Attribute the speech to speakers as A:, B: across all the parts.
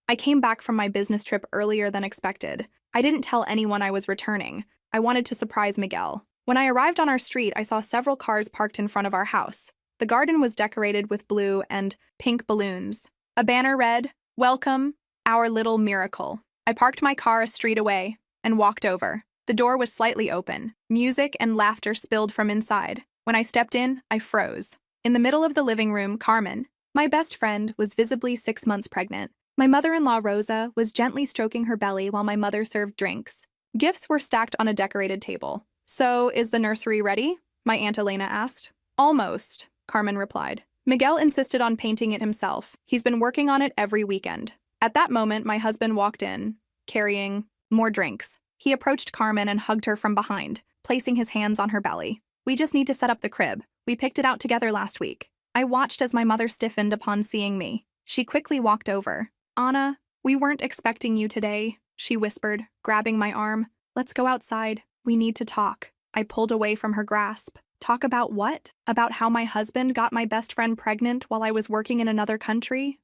A: I came back from my business trip earlier than expected. I didn't tell anyone I was returning. I wanted to surprise Miguel. When I arrived on our street, I saw several cars parked in front of our house. The garden was decorated with blue and pink balloons. A banner read, "Welcome, our little miracle." I parked my car a street away and walked over. The door was slightly open. Music and laughter spilled from inside. When I stepped in, I froze. In the middle of the living room, Carmen, my best friend, was visibly 6 months pregnant. My mother-in-law, Rosa, was gently stroking her belly while my mother served drinks. Gifts were stacked on a decorated table. "So, is the nursery ready?" my Aunt Elena asked. "Almost," Carmen replied. Miguel insisted on painting it himself. He's been working on it every weekend. At that moment, my husband walked in, carrying more drinks. He approached Carmen and hugged her from behind, placing his hands on her belly. "We just need to set up the crib. We picked it out together last week." I watched as my mother stiffened upon seeing me. She quickly walked over. "Anna, we weren't expecting you today," she whispered, grabbing my arm. "Let's go outside. We need to talk." I pulled away from her grasp. "Talk about what? About how my husband got my best friend pregnant while I was working in another country?"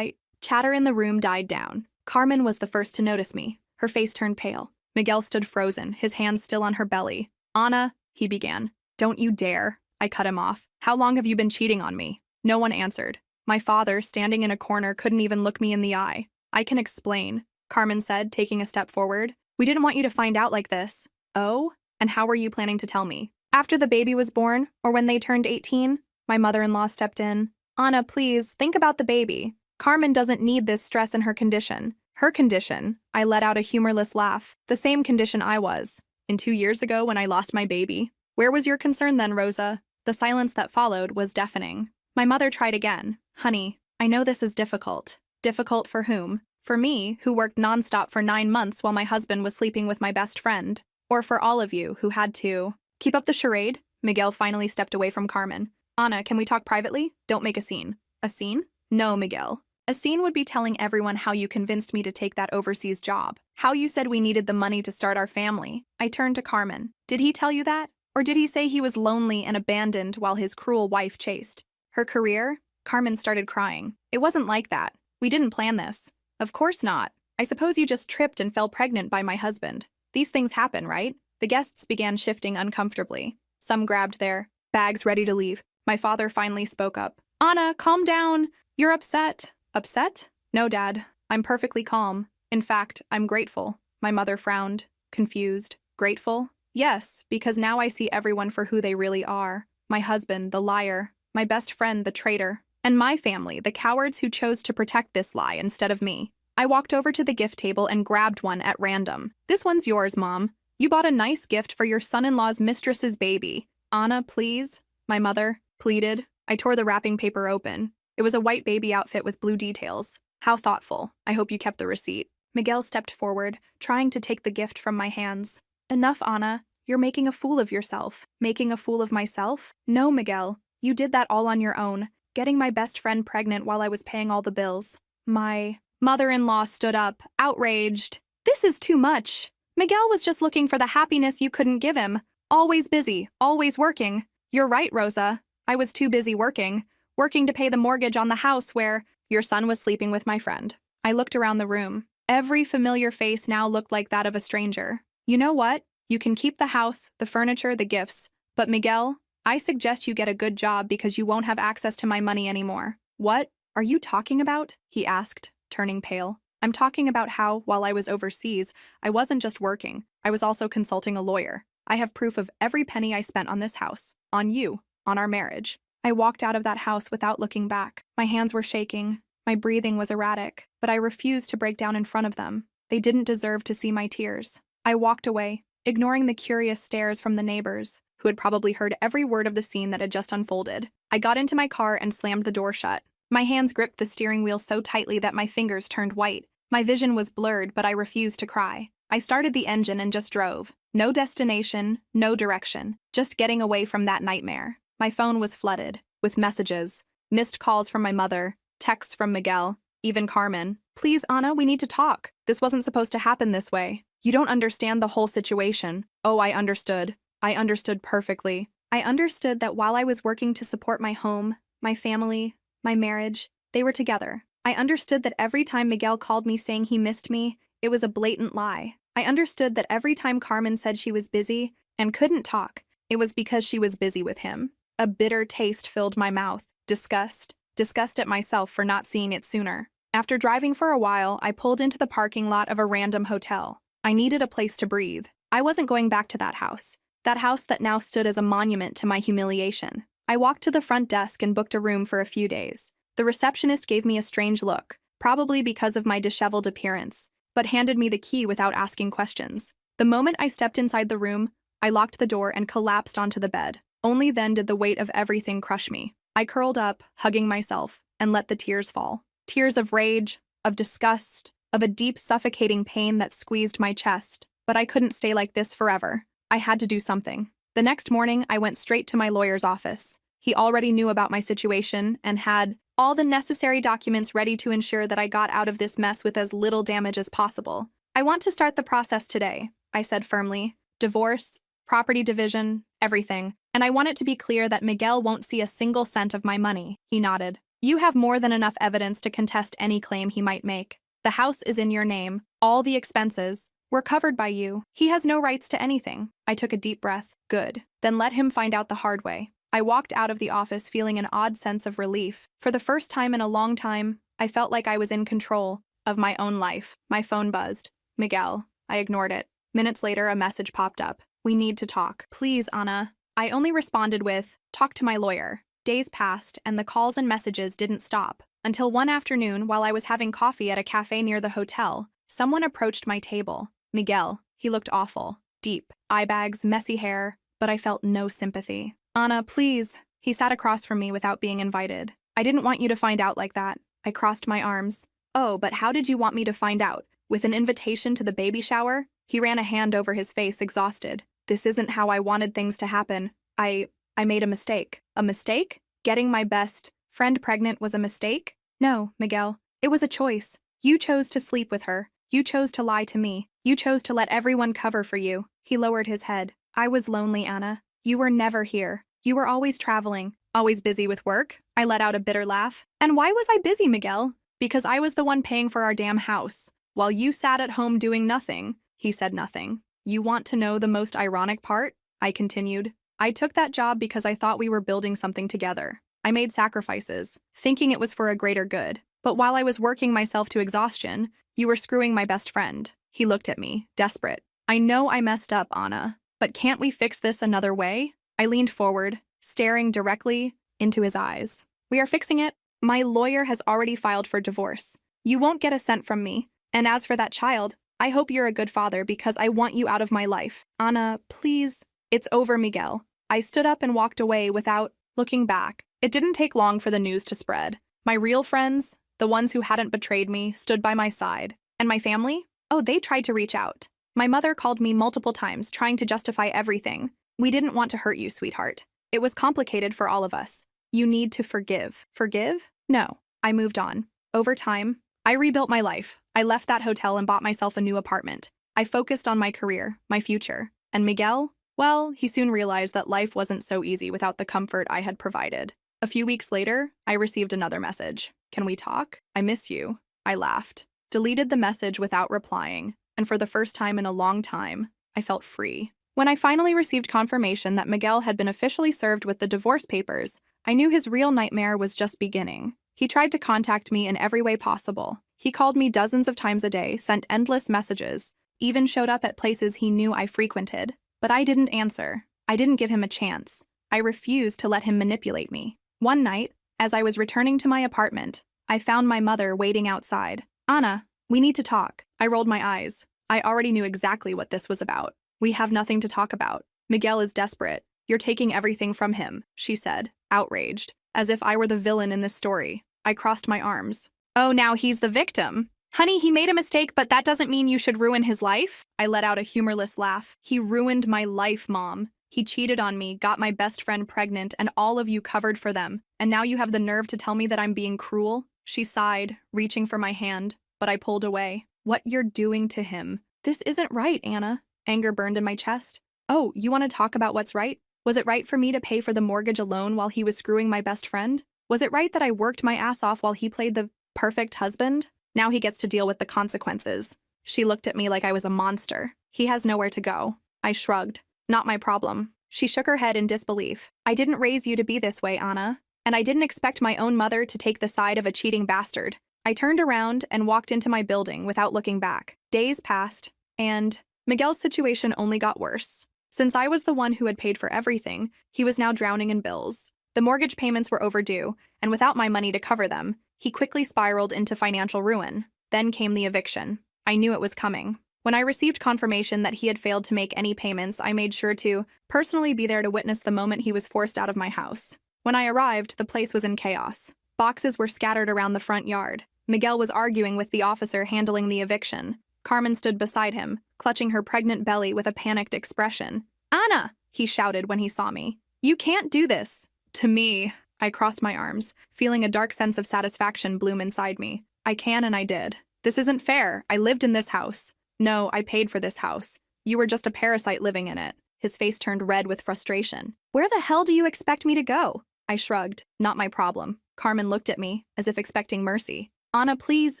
A: Chatter in the room died down. Carmen was the first to notice me. Her face turned pale. Miguel stood frozen, his hands still on her belly. "Anna," he began. "Don't you dare." I cut him off. "How long have you been cheating on me?" No one answered. My father, standing in a corner, couldn't even look me in the eye. "I can explain," Carmen said, taking a step forward. "We didn't want you to find out like this." "Oh? And how were you planning to tell me? After the baby was born, or when they turned 18? My mother-in-law stepped in. "Anna, please, think about the baby. Carmen doesn't need this stress in her condition." "Her condition?" I let out a humorless laugh. "The same condition I was. In 2 years ago when I lost my baby. Where was your concern then, Rosa?" The silence that followed was deafening. My mother tried again. "Honey, I know this is difficult." "Difficult for whom?" "For me, who worked nonstop for 9 months while my husband was sleeping with my best friend. Or for all of you who had to." "Keep up the charade." Miguel finally stepped away from Carmen. "Anna, can we talk privately? Don't make a scene." "A scene?" "No, Miguel. A scene would be telling everyone how you convinced me to take that overseas job. How you said we needed the money to start our family." I turned to Carmen. "Did he tell you that? Or did he say he was lonely and abandoned while his cruel wife chased her career?" Carmen started crying. "It wasn't like that. We didn't plan this." "Of course not. I suppose you just tripped and fell pregnant by my husband. These things happen, right?" The guests began shifting uncomfortably. Some grabbed their bags ready to leave. My father finally spoke up. "Anna, calm down. You're upset." "Upset? No, Dad. I'm perfectly calm. In fact, I'm grateful." My mother frowned, confused. "Grateful?" "Yes, because now I see everyone for who they really are. My husband, the liar. My best friend, the traitor. And my family, the cowards who chose to protect this lie instead of me." I walked over to the gift table and grabbed one at random. "This one's yours, Mom. You bought a nice gift for your son-in-law's mistress's baby." "Anna, please," my mother pleaded. I tore the wrapping paper open. It was a white baby outfit with blue details. "How thoughtful. I hope you kept the receipt." Miguel stepped forward, trying to take the gift from my hands. "Enough, Anna. You're making a fool of yourself." "Making a fool of myself?" "No, Miguel. You did that all on your own, getting my best friend pregnant while I was paying all the bills." My mother-in-law stood up, outraged. "This is too much. Miguel was just looking for the happiness you couldn't give him. Always busy, always working." "You're right, Rosa. I was too busy working to pay the mortgage on the house where your son was sleeping with my friend." I looked around the room. Every familiar face now looked like that of a stranger. "You know what? You can keep the house, the furniture, the gifts. But Miguel, I suggest you get a good job because you won't have access to my money anymore." "What are you talking about?" he asked, turning pale. "I'm talking about how, while I was overseas, I wasn't just working. I was also consulting a lawyer. I have proof of every penny I spent on this house, on you, on our marriage." I walked out of that house without looking back. My hands were shaking. My breathing was erratic, but I refused to break down in front of them. They didn't deserve to see my tears. I walked away, ignoring the curious stares from the neighbors, who had probably heard every word of the scene that had just unfolded. I got into my car and slammed the door shut. My hands gripped the steering wheel so tightly that my fingers turned white. My vision was blurred, but I refused to cry. I started the engine and just drove. No destination, no direction, just getting away from that nightmare. My phone was flooded with messages, missed calls from my mother, texts from Miguel, even Carmen. "Please, Anna, we need to talk. This wasn't supposed to happen this way. You don't understand the whole situation." Oh, I understood. I understood perfectly. I understood that while I was working to support my home, my family, my marriage, they were together. I understood that every time Miguel called me saying he missed me, it was a blatant lie. I understood that every time Carmen said she was busy and couldn't talk, it was because she was busy with him. A bitter taste filled my mouth. Disgust. Disgust at myself for not seeing it sooner. After driving for a while, I pulled into the parking lot of a random hotel. I needed a place to breathe. I wasn't going back to that house that now stood as a monument to my humiliation. I walked to the front desk and booked a room for a few days. The receptionist gave me a strange look, probably because of my disheveled appearance, but handed me the key without asking questions. The moment I stepped inside the room, I locked the door and collapsed onto the bed. Only then did the weight of everything crush me. I curled up, hugging myself, and let the tears fall. Tears of rage, of disgust, of a deep suffocating pain that squeezed my chest. But I couldn't stay like this forever. I had to do something. The next morning, I went straight to my lawyer's office. He already knew about my situation and had all the necessary documents ready to ensure that I got out of this mess with as little damage as possible. I want to start the process today, I said firmly. Divorce, property division, everything. And I want it to be clear that Miguel won't see a single cent of my money. He nodded. You have more than enough evidence to contest any claim he might make. The house is in your name. All the expenses were covered by you. He has no rights to anything. I took a deep breath. Good. Then let him find out the hard way. I walked out of the office feeling an odd sense of relief. For the first time in a long time, I felt like I was in control of my own life. My phone buzzed. Miguel. I ignored it. Minutes later, a message popped up. We need to talk. Please, Ana. I only responded with, talk to my lawyer. Days passed, and the calls and messages didn't stop. Until one afternoon, while I was having coffee at a cafe near the hotel, someone approached my table. Miguel. He looked awful. Deep. Eye bags, messy hair, but I felt no sympathy. Ana, please. He sat across from me without being invited. I didn't want you to find out like that. I crossed my arms. Oh, but how did you want me to find out? With an invitation to the baby shower? He ran a hand over his face, exhausted. This isn't how I wanted things to happen. I made a mistake. A mistake? Getting my best friend pregnant was a mistake? No, Miguel. It was a choice. You chose to sleep with her. You chose to lie to me. You chose to let everyone cover for you. He lowered his head. I was lonely, Ana. You were never here. You were always traveling, always busy with work. I let out a bitter laugh. And why was I busy, Miguel? Because I was the one paying for our damn house. While you sat at home doing nothing. He said nothing. You want to know the most ironic part? I continued. I took that job because I thought we were building something together. I made sacrifices, thinking it was for a greater good. But while I was working myself to exhaustion, you were screwing my best friend. He looked at me, desperate. I know I messed up, Ana, but can't we fix this another way? I leaned forward, staring directly into his eyes. We are fixing it. My lawyer has already filed for divorce. You won't get a cent from me. And as for that child, I hope you're a good father because I want you out of my life. Ana, please. It's over, Miguel. I stood up and walked away without looking back. It didn't take long for the news to spread. My real friends, the ones who hadn't betrayed me, stood by my side. And my family? Oh, they tried to reach out. My mother called me multiple times, trying to justify everything. We didn't want to hurt you, sweetheart. It was complicated for all of us. You need to forgive. Forgive? No. I moved on. Over time, I rebuilt my life. I left that hotel and bought myself a new apartment. I focused on my career, my future. And Miguel? Well, he soon realized that life wasn't so easy without the comfort I had provided. A few weeks later, I received another message. Can we talk? I miss you. I laughed, deleted the message without replying, and for the first time in a long time, I felt free. When I finally received confirmation that Miguel had been officially served with the divorce papers, I knew his real nightmare was just beginning. He tried to contact me in every way possible. He called me dozens of times a day, sent endless messages, even showed up at places he knew I frequented. But I didn't answer. I didn't give him a chance. I refused to let him manipulate me. One night, as I was returning to my apartment, I found my mother waiting outside. Ana, we need to talk. I rolled my eyes. I already knew exactly what this was about. We have nothing to talk about. Miguel is desperate. You're taking everything from him, she said, outraged, as if I were the villain in this story. I crossed my arms. Oh, now he's the victim. Honey, he made a mistake, but that doesn't mean you should ruin his life. I let out a humorless laugh. He ruined my life, Mom. He cheated on me, got my best friend pregnant, and all of you covered for them. And now you have the nerve to tell me that I'm being cruel? She sighed, reaching for my hand, but I pulled away. What you're doing to him. This isn't right, Ana. Anger burned in my chest. Oh, you want to talk about what's right? Was it right for me to pay for the mortgage alone while he was screwing my best friend? Was it right that I worked my ass off while he played the perfect husband? Now he gets to deal with the consequences. She looked at me like I was a monster. He has nowhere to go. I shrugged. Not my problem. She shook her head in disbelief. I didn't raise you to be this way, Anna. And I didn't expect my own mother to take the side of a cheating bastard. I turned around and walked into my building without looking back. Days passed, and Miguel's situation only got worse. Since I was the one who had paid for everything, he was now drowning in bills. The mortgage payments were overdue, and without my money to cover them, he quickly spiraled into financial ruin. Then came the eviction. I knew it was coming. When I received confirmation that he had failed to make any payments, I made sure to personally be there to witness the moment he was forced out of my house. When I arrived, the place was in chaos. Boxes were scattered around the front yard. Miguel was arguing with the officer handling the eviction. Carmen stood beside him, clutching her pregnant belly with a panicked expression. "Anna!" he shouted when he saw me. "You can't do this!" To me, I crossed my arms, feeling a dark sense of satisfaction bloom inside me. I can and I did. This isn't fair. I lived in this house. No, I paid for this house. You were just a parasite living in it. His face turned red with frustration. "Where the hell do you expect me to go?" I shrugged. Not my problem. Carmen looked at me, as if expecting mercy. "Anna, please,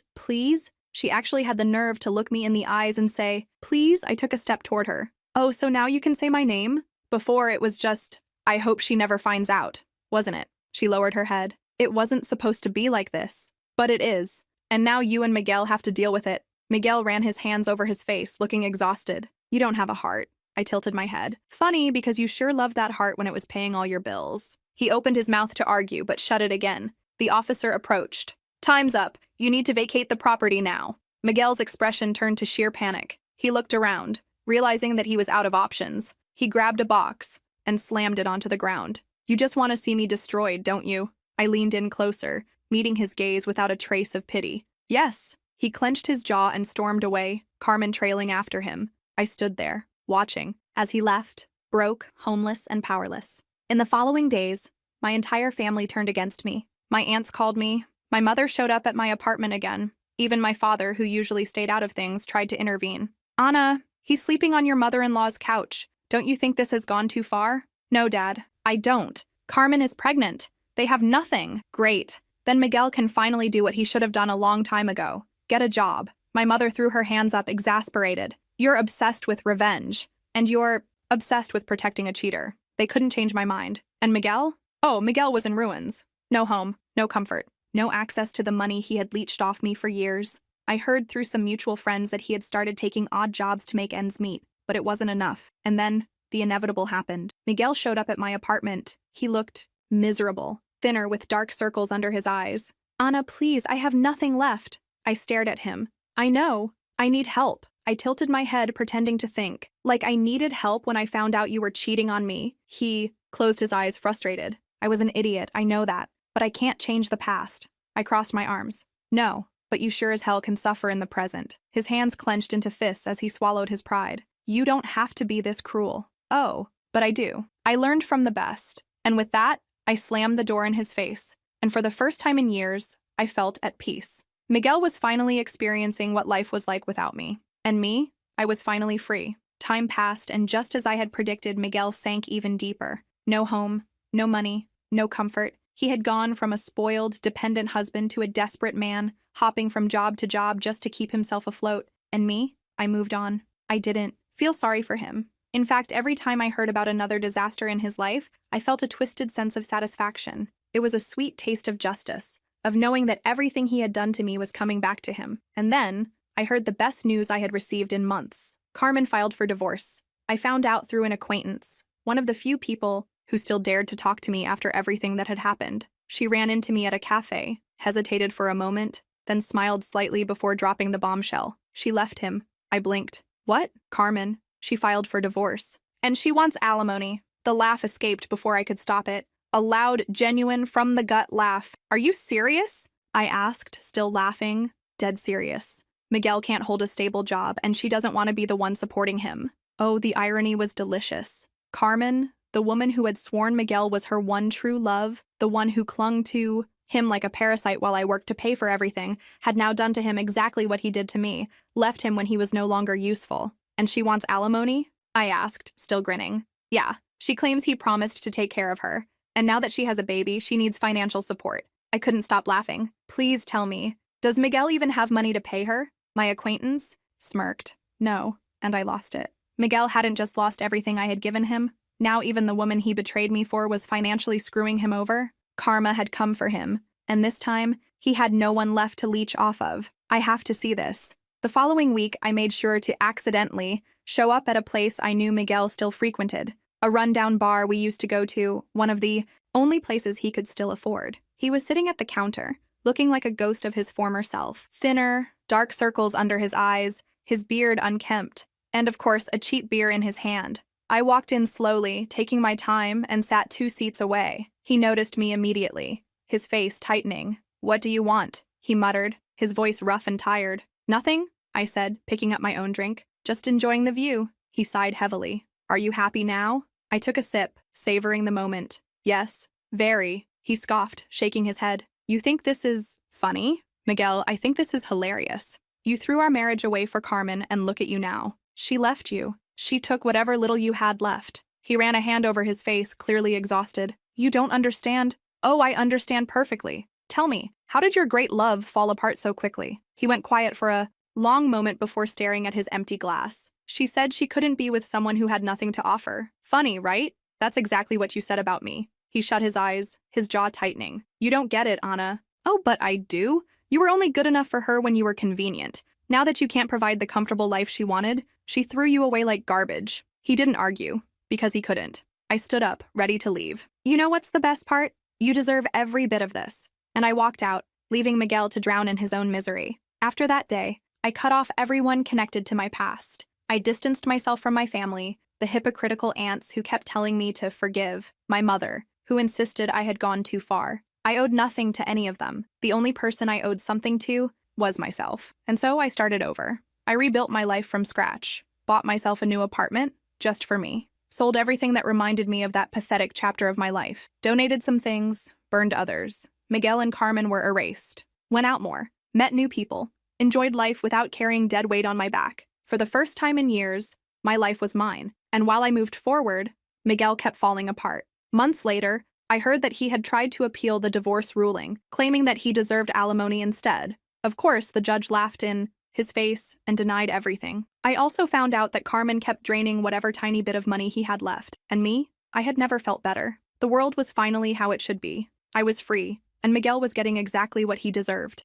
A: please?" She actually had the nerve to look me in the eyes and say, "Please?" I took a step toward her. "Oh, so now you can say my name?" Before, it was just, "I hope she never finds out," wasn't it? She lowered her head. "It wasn't supposed to be like this. But it is. And now you and Miguel have to deal with it." Miguel ran his hands over his face, looking exhausted. "You don't have a heart." I tilted my head. "Funny, because you sure loved that heart when it was paying all your bills." He opened his mouth to argue, but shut it again. The officer approached. "Time's up. You need to vacate the property now." Miguel's expression turned to sheer panic. He looked around, realizing that he was out of options. He grabbed a box and slammed it onto the ground. "You just want to see me destroyed, don't you?" I leaned in closer, meeting his gaze without a trace of pity. "Yes." He clenched his jaw and stormed away, Carmen trailing after him. I stood there, watching, as he left, broke, homeless, and powerless. In the following days, my entire family turned against me. My aunts called me. My mother showed up at my apartment again. Even my father, who usually stayed out of things, tried to intervene. "Anna, he's sleeping on your mother-in-law's couch. Don't you think this has gone too far?" "No, Dad, I don't. Carmen is pregnant. They have nothing." "Great. Then Miguel can finally do what he should have done a long time ago. Get a job." My mother threw her hands up, exasperated. "You're obsessed with revenge. And you're obsessed with protecting a cheater." They couldn't change my mind. And Miguel? Oh, Miguel was in ruins. No home, no comfort, no access to the money he had leached off me for years. I heard through some mutual friends that he had started taking odd jobs to make ends meet, but it wasn't enough. And then, the inevitable happened. Miguel showed up at my apartment. He looked miserable, thinner with dark circles under his eyes. "Anna, please, I have nothing left." I stared at him. "I know. I need help." I tilted my head, pretending to think. "Like I needed help when I found out you were cheating on me." He closed his eyes, frustrated. "I was an idiot, I know that. But I can't change the past." I crossed my arms. "No, but you sure as hell can suffer in the present." His hands clenched into fists as he swallowed his pride. "You don't have to be this cruel." "Oh, but I do. I learned from the best." And with that, I slammed the door in his face. And for the first time in years, I felt at peace. Miguel was finally experiencing what life was like without me. And me, I was finally free. Time passed, and just as I had predicted, Miguel sank even deeper. No home, no money, no comfort. He had gone from a spoiled, dependent husband to a desperate man, hopping from job to job just to keep himself afloat. And me, I moved on. I didn't feel sorry for him. In fact, every time I heard about another disaster in his life, I felt a twisted sense of satisfaction. It was a sweet taste of justice, of knowing that everything he had done to me was coming back to him. And then, I heard the best news I had received in months. Carmen filed for divorce. I found out through an acquaintance, one of the few people who still dared to talk to me after everything that had happened. She ran into me at a cafe, hesitated for a moment, then smiled slightly before dropping the bombshell. She left him. I blinked. "What?" "Carmen. She filed for divorce. And she wants alimony." The laugh escaped before I could stop it. A loud, genuine, from-the-gut laugh. "Are you serious?" I asked, still laughing. Dead serious. Miguel can't hold a stable job, and she doesn't want to be the one supporting him. Oh, the irony was delicious. Carmen, the woman who had sworn Miguel was her one true love, the one who clung to him like a parasite while I worked to pay for everything, had now done to him exactly what he did to me, left him when he was no longer useful. "And she wants alimony?" I asked, still grinning. "Yeah, she claims he promised to take care of her, and now that she has a baby, she needs financial support." I couldn't stop laughing. "Please tell me, Does Miguel even have money to pay her? My acquaintance smirked. No, and I lost it. Miguel hadn't just lost everything I had given him. Now even the woman he betrayed me for was financially screwing him over. Karma had come for him, and this time, he had no one left to leech off of. I have to see this. The following week, I made sure to accidentally show up at a place I knew Miguel still frequented. A rundown bar we used to go to, one of the only places he could still afford. He was sitting at the counter, looking like a ghost of his former self. Thinner, dark circles under his eyes, his beard unkempt, and of course a cheap beer in his hand. I walked in slowly, taking my time, and sat 2 seats away. He noticed me immediately, his face tightening. "What do you want?" he muttered, his voice rough and tired. "Nothing," I said, picking up my own drink. "Just enjoying the view." He sighed heavily. "Are you happy now?" I took a sip, savoring the moment. "Yes, very," he scoffed, shaking his head. "You think this is funny?" "Miguel, I think this is hilarious. You threw our marriage away for Carmen, and look at you now. She left you. She took whatever little you had left." He ran a hand over his face, clearly exhausted. "You don't understand." "Oh, I understand perfectly. Tell me, how did your great love fall apart so quickly?" He went quiet for a long moment before staring at his empty glass. "She said she couldn't be with someone who had nothing to offer. Funny, right? That's exactly what you said about me." He shut his eyes, his jaw tightening. "You don't get it, Anna." "Oh, but I do. You were only good enough for her when you were convenient. Now that you can't provide the comfortable life she wanted, she threw you away like garbage." He didn't argue, because he couldn't. I stood up, ready to leave. "You know what's the best part? You deserve every bit of this." And I walked out, leaving Miguel to drown in his own misery. After that day, I cut off everyone connected to my past. I distanced myself from my family, the hypocritical aunts who kept telling me to forgive, my mother, who insisted I had gone too far. I owed nothing to any of them. The only person I owed something to was myself. And so I started over. I rebuilt my life from scratch, bought myself a new apartment, just for me, sold everything that reminded me of that pathetic chapter of my life, donated some things, burned others. Miguel and Carmen were erased. Went out more, met new people, enjoyed life without carrying dead weight on my back. For the first time in years, my life was mine. And while I moved forward, Miguel kept falling apart. Months later, I heard that he had tried to appeal the divorce ruling, claiming that he deserved alimony instead. Of course, the judge laughed in his face and denied everything. I also found out that Carmen kept draining whatever tiny bit of money he had left. And me? I had never felt better. The world was finally how it should be. I was free, and Miguel was getting exactly what he deserved.